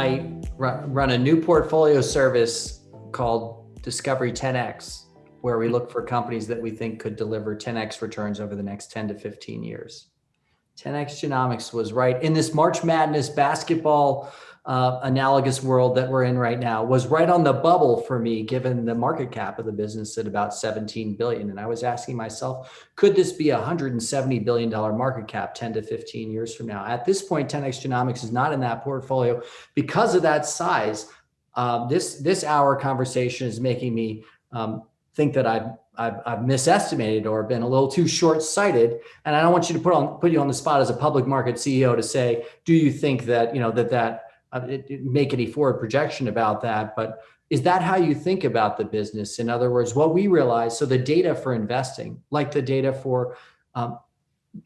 I run a new portfolio service called Discovery 10X, where we look for companies that we think could deliver 10X returns over the next 10 to 15 years. 10X Genomics was right in this March Madness basketball analogous world that we're in right now, was right on the bubble for me, given the market cap of the business at about 17 billion. And I was asking myself, could this be a $170 billion market cap 10 to 15 years from now? At this point, 10X Genomics is not in that portfolio because of that size. This hour conversation is making me think that I've misestimated or been a little too short-sighted. And I don't want you to put you on the spot as a public market CEO to say, do you think that, make any forward projection about that? But is that how you think about the business? In other words, what we realize, so the data for investing, like the data for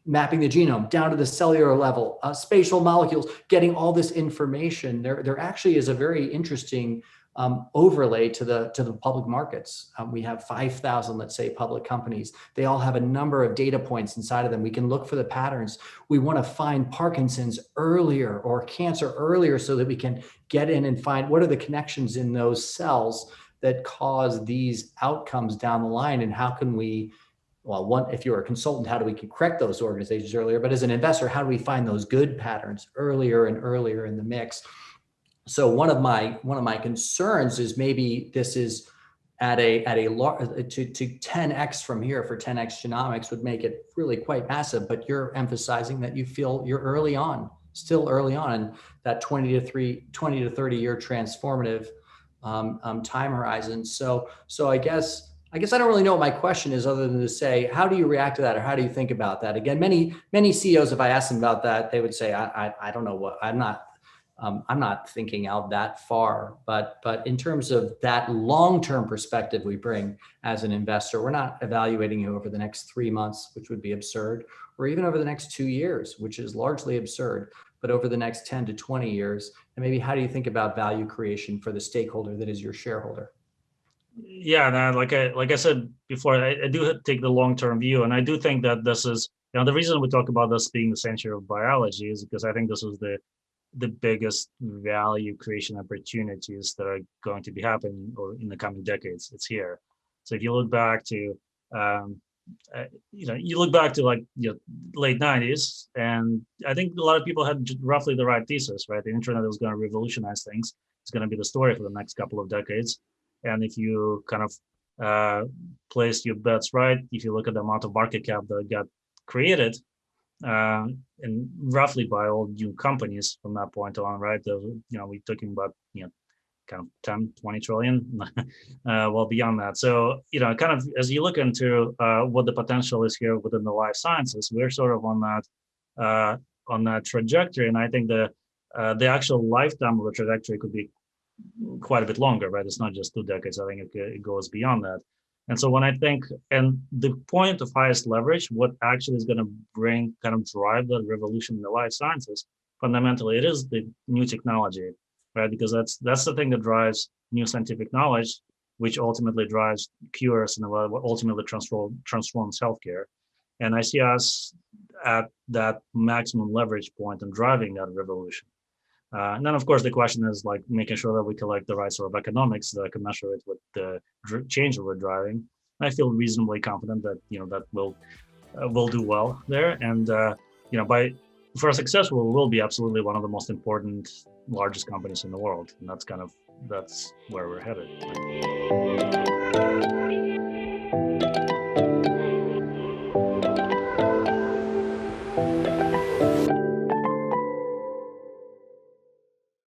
mapping the genome down to the cellular level, spatial molecules, getting all this information, there actually is a very interesting overlay to the public markets. We have 5,000, let's say, public companies. They all have a number of data points inside of them. We can look for the patterns. We want to find Parkinson's earlier or cancer earlier so that we can get in and find what are the connections in those cells that cause these outcomes down the line, and how can we, well, if you're a consultant, how do we correct those organizations earlier? But as an investor, how do we find those good patterns earlier and earlier in the mix? So one of my concerns is maybe this is at a large to 10x from here for 10x Genomics would make it really quite massive. But you're emphasizing that you feel you're still early on in that 20 to 30 year transformative time horizon. So I guess I don't really know what my question is, other than to say, how do you react to that, or how do you think about that? Again, many CEOs, if I asked them about that, they would say, I don't know what, I'm not thinking out that far, but in terms of that long-term perspective we bring as an investor, we're not evaluating you over the next 3 months, which would be absurd, or even over the next 2 years, which is largely absurd, but over the next 10 to 20 years. And maybe how do you think about value creation for the stakeholder that is your shareholder? Yeah, no, like I said before, I do take the long-term view, and I do think that this is, the reason we talk about this being the century of biology is because I think this is the biggest value creation opportunities that are going to be happening or in the coming decades. It's here. So if you look back to, like late 90s, and I think a lot of people had roughly the right thesis, right? The internet was going to revolutionize things. It's going to be the story for the next couple of decades. And if you kind of placed your bets right, if you look at the amount of market cap that got created, and roughly by all new companies from that point on, right? We're talking about, kind of 10, 20 trillion, well beyond that. So, kind of as you look into what the potential is here within the life sciences, we're sort of on that trajectory. And I think the actual lifetime of the trajectory could be quite a bit longer, right? It's not just 2 decades. I think it goes beyond that. And so when I think, and the point of highest leverage, what actually is going to drive the revolution in the life sciences, fundamentally, it is the new technology, right? Because that's the thing that drives new scientific knowledge, which ultimately drives cures and ultimately transforms healthcare. And I see us at that maximum leverage point and driving that revolution. And then, of course, the question is like making sure that we collect the right sort of economics that can measure it with the change that we're driving. And I feel reasonably confident that that will do well there. And for our success, we will be absolutely one of the most important, largest companies in the world, and that's where we're headed.